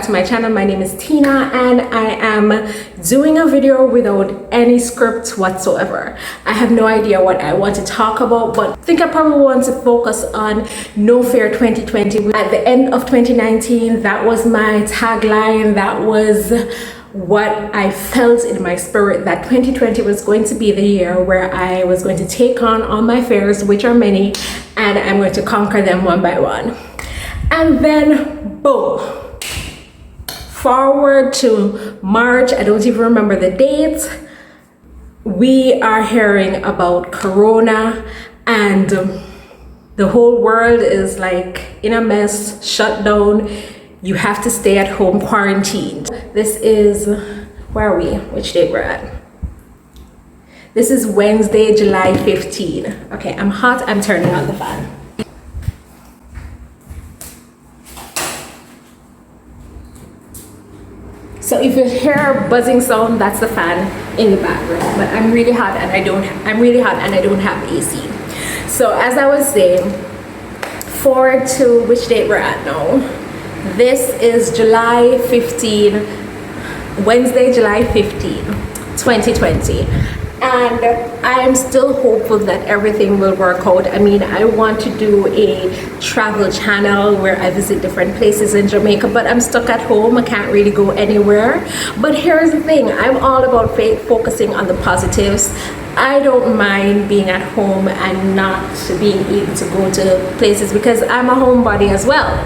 to my channel. My name is Tina and I am doing a video without any script whatsoever. I have no idea what I want to talk about, but I think I probably want to focus on No Fear 2020. At the end of 2019, that was my tagline. That was what I felt in my spirit, that 2020 was going to be the year where I was going to take on all my fears, which are many, and I'm going to conquer them one by one. And then boom, forward to March, I don't even remember the date, we are hearing about Corona and the whole world is like in a mess, shut down. You have to stay at home quarantined. This is, where are we? Which date we're at? This is Wednesday, July 15. Okay, I'm hot, I'm turning on the fan. So if you hear a buzzing sound, that's the fan in the background. But I'm really hot and I don't have AC. So as I was saying, forward to which date we're at now. This is July 15, Wednesday, July 15, 2020. And I am still hopeful that everything will work out. I mean, I want to do a travel channel where I visit different places in Jamaica, but I'm stuck at home. I can't really go anywhere. But here's the thing, I'm all about focusing on the positives. I don't mind being at home and not being able to go to places because I'm a homebody as well.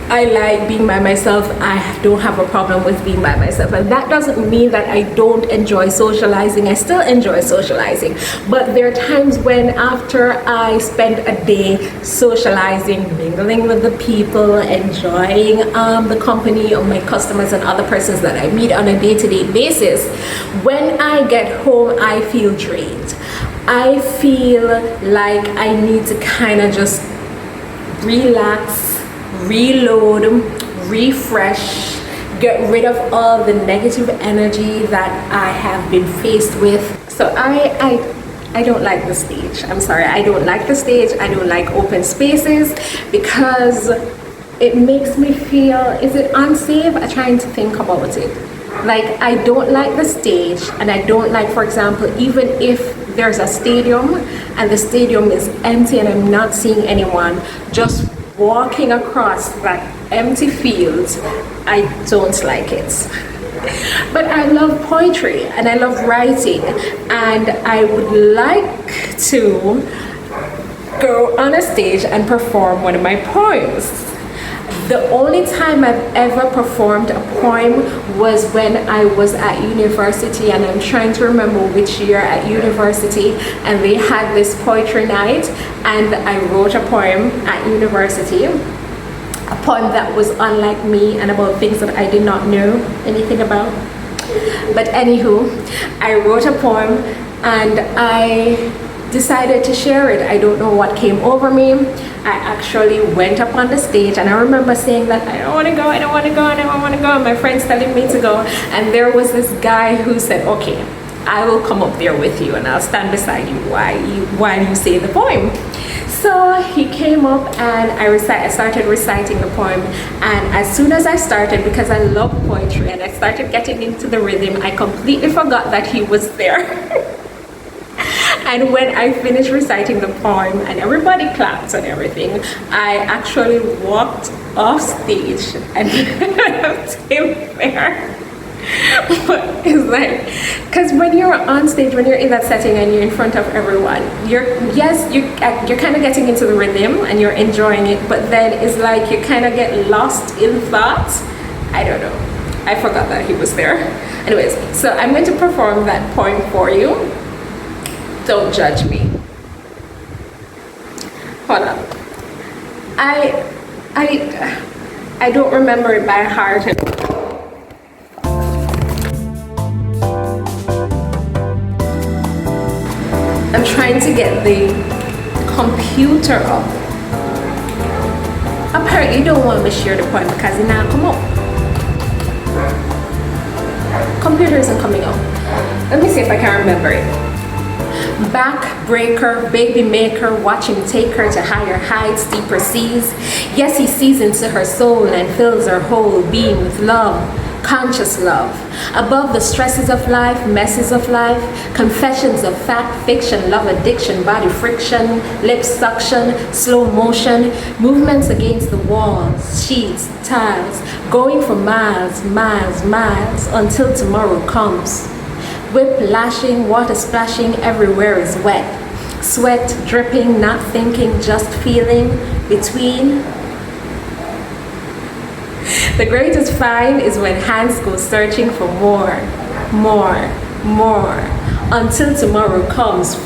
I like being by myself. I don't have a problem with being by myself, and that doesn't mean that I don't enjoy socializing. I still enjoy socializing, but there are times when after I spend a day socializing, mingling with the people, enjoying the company of my customers and other persons that I meet on a day-to-day basis, when I get home I feel drained. I feel like I need to kind of just relax, reload, refresh, get rid of all the negative energy that I have been faced with. So I don't like the stage. I'm sorry, I don't like the stage. I don't like open spaces because it makes me feel, is it unsafe? I'm trying to think about it. Like, I don't like the stage, and I don't like, for example, even if there's a stadium and the stadium is empty and I'm not seeing anyone, just walking across that empty field, I don't like it. But I love poetry and I love writing, and I would like to go on a stage and perform one of my poems. The only time I've ever performed a poem was when I was at university, and I'm trying to remember which year at university, and they had this poetry night and I wrote a poem at university, a poem that was unlike me and about things that I did not know anything about. But anywho, I wrote a poem and I decided to share it. I don't know what came over me. I actually went up on the stage and I remember saying that I don't want to go, I don't want to go, I don't want to go, and my friends telling me to go, and there was this guy who said, okay, I will come up there with you and I'll stand beside you while you say the poem. So he came up and I started reciting the poem, and as soon as I started, because I love poetry and I started getting into the rhythm, I completely forgot that he was there. And when I finished reciting the poem and everybody clapped and everything, I actually walked off stage and left him there. But it's like, because when you're on stage, when you're in that setting and you're in front of everyone, you're kind of getting into the rhythm and you're enjoying it, but then it's like you kind of get lost in thought. I don't know. I forgot that he was there. Anyways, so I'm going to perform that poem for you. Don't judge me. Hold on. I don't remember it by heart. I'm trying to get the computer up. Apparently you don't want me to share the poem because it now come up. Computer isn't coming up. Let me see if I can remember it. Backbreaker, baby maker, watch him take her to higher heights, deeper seas. Yes, he sees into her soul and fills her whole being with love, conscious love. Above the stresses of life, messes of life, confessions of fact, fiction, love addiction, body friction, lip suction, slow motion, movements against the walls, sheets, tiles, going for miles, miles, miles, until tomorrow comes. Whip lashing, water splashing, everywhere is wet. Sweat dripping, not thinking, just feeling. Between. The greatest find is when hands go searching for more, more, more, until tomorrow comes.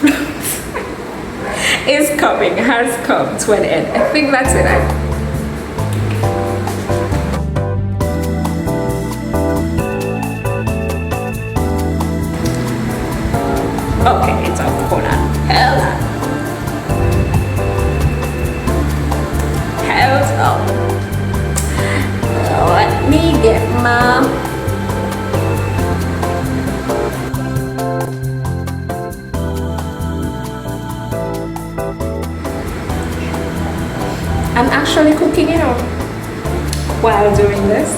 Is coming, has come to an end. I think that's it. Okay, it's off. Hold on. Hold on. Let me get my... I'm actually cooking it up while doing this.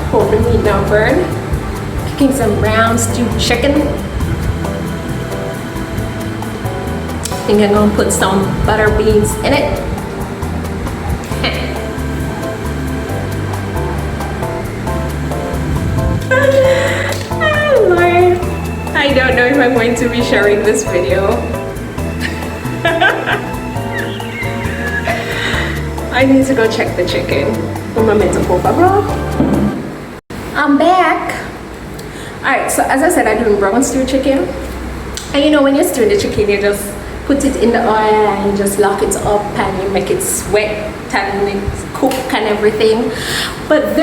Hope the meat don't burn. Cooking some brown stewed chicken. I think I'm gonna put some butter beans in it. Oh Lord, I don't know if I'm going to be sharing this video. I need to go check the chicken. I'm back. Alright, so as I said, I'm doing brown stew chicken. And you know, when you're stewing the chicken, you just put it in the oil and you just lock it up and you make it sweat and it's cook and everything. But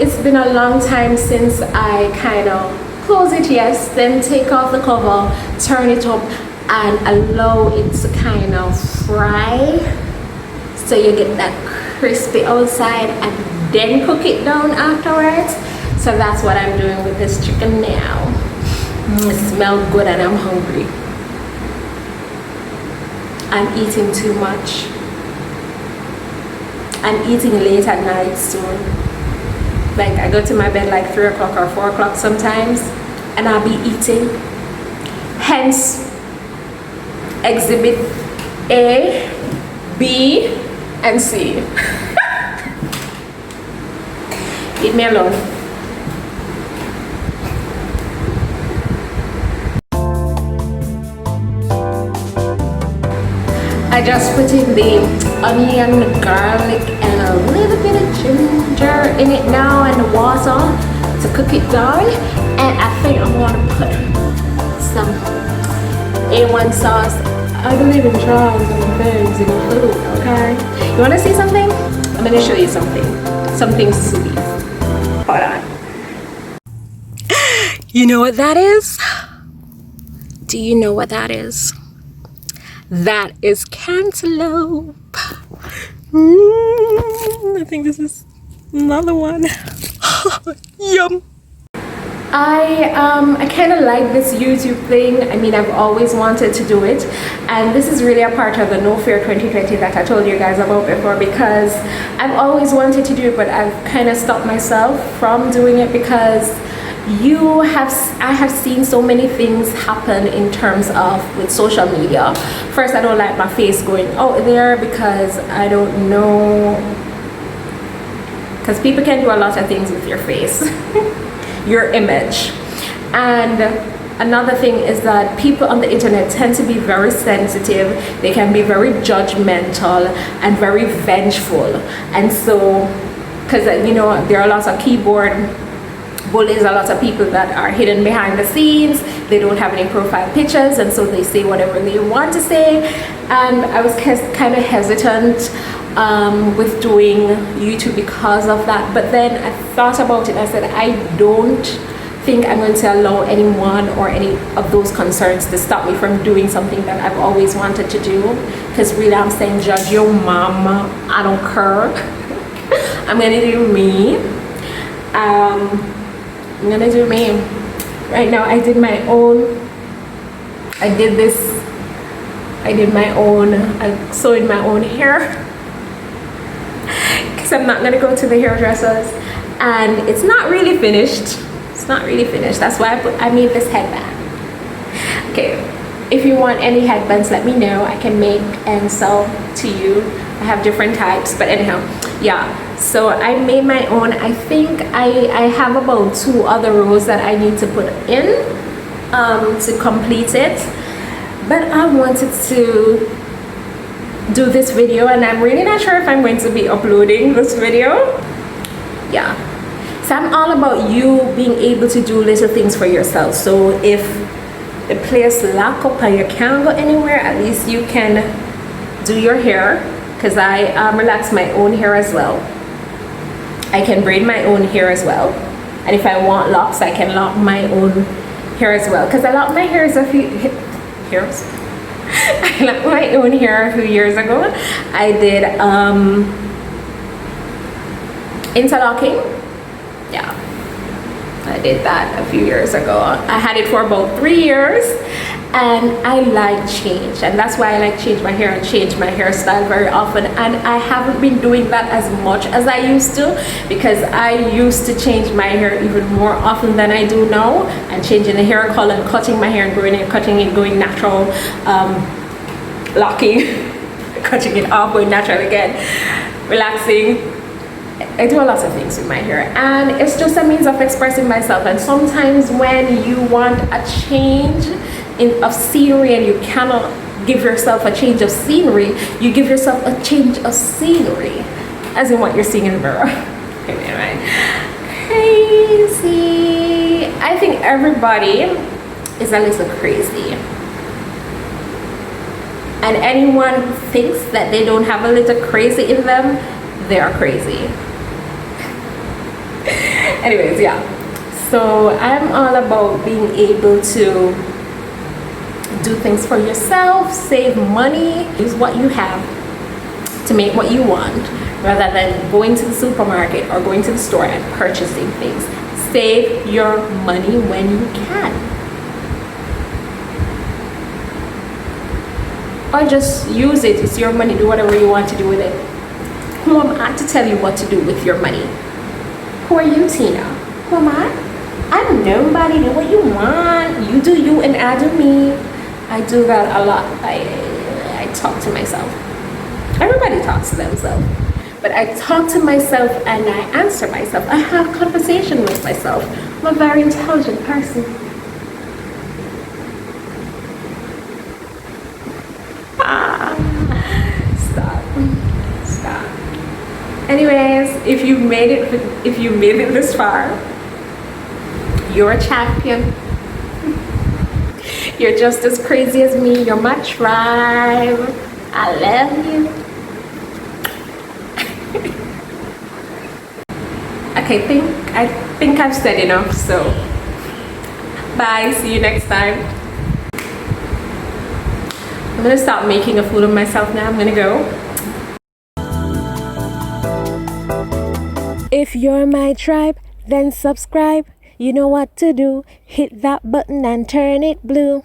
it's been a long time since I kind of close it, yes, then take off the cover, turn it up and allow it to kind of fry so you get that crispy outside and then cook it down afterwards. So that's what I'm doing with this chicken now. It smells good and I'm hungry. I'm eating too much. I'm eating late at night soon. Like I go to my bed like 3 o'clock or 4 o'clock sometimes and I'll be eating. Hence, exhibit A, B, and C. Leave me alone. I just put in the onion, garlic, and a little bit of ginger in it now and the water to cook it down. And I think I'm going to put some A1 sauce. I believe in trials and things in food, okay? You want to see something? I'm going to show you something. Something sweet. Hold on. You know what that is? Do you know what that is? That is cantaloupe. I think this is another one. Yum. I kind of like this YouTube thing. I mean, I've always wanted to do it, and this is really a part of the No Fear 2020 that I told you guys about before, because I've always wanted to do it, but I've kind of stopped myself from doing it because I have seen so many things happen in terms of with social media. First, I don't like my face going out there because I don't know, because people can do a lot of things with your face. Your image. And another thing is that people on the internet tend to be very sensitive. They can be very judgmental and very vengeful. And so, because you know, there are lots of keyboard bullies, a lot of people that are hidden behind the scenes. They don't have any profile pictures, and so they say whatever they want to say. And I was kind of hesitant with doing YouTube because of that, but then I thought about it. I said, I don't think I'm going to allow anyone or any of those concerns to stop me from doing something that I've always wanted to do, because really I'm saying, judge your mama, I don't care. I'm gonna do me. I'm gonna do me. Right now I did my own I did this. I sewed my own hair because I'm not gonna go to the hairdressers, and it's not really finished. That's why I made this headband. Okay, if you want any headbands, let me know. I can make and sell to you. I have different types, but anyhow, yeah. So I made my own. I think I have about 2 other rows that I need to put in to complete it. But I wanted to do this video, and I'm really not sure if I'm going to be uploading this video. Yeah. So I'm all about you being able to do little things for yourself. So if the place lock up and you can't go anywhere, at least you can do your hair, because I relax my own hair as well. I can braid my own hair as well, and if I want locks, I can lock my own hair as well, because I locked my hair I locked my own hair a few years ago. I did interlocking. Yeah, I did that a few years ago. I had it for about 3 years, and I like change, and that's why I like change my hair and change my hairstyle very often. And I haven't been doing that as much as I used to, because I used to change my hair even more often than I do now, and changing the hair color and cutting my hair and growing it, cutting it, going natural, locking, cutting it off, going natural again, relaxing. I do a lot of things with my hair, and it's just a means of expressing myself. And sometimes when you want a change of scenery and you cannot give yourself a change of scenery, you give yourself a change of scenery, as in what you're seeing in the mirror. Crazy. I think everybody is a little crazy, and anyone who thinks that they don't have a little crazy in them, they are crazy. Anyways, yeah, so I'm all about being able to do things for yourself, save money, use what you have to make what you want, rather than going to the supermarket or going to the store and purchasing things. Save your money when you can, or just use it. It's your money. Do whatever you want to do with it. Who am I to tell you what to do with your money? Who are you, Tina? Who am I? I'm nobody. Do what you want. You do you and I do me. I do that a lot. I talk to myself. Everybody talks to themselves. But I talk to myself and I answer myself. I have conversation with myself. I'm a very intelligent person. Stop. Anyways, if you made it this far, you're a champion. You're just as crazy as me. You're my tribe. I love you. Okay, I think I've said enough, so bye. See you next time. I'm gonna stop making a fool of myself now. I'm gonna go. If you're my tribe, then subscribe. You know what to do. Hit that button and turn it blue.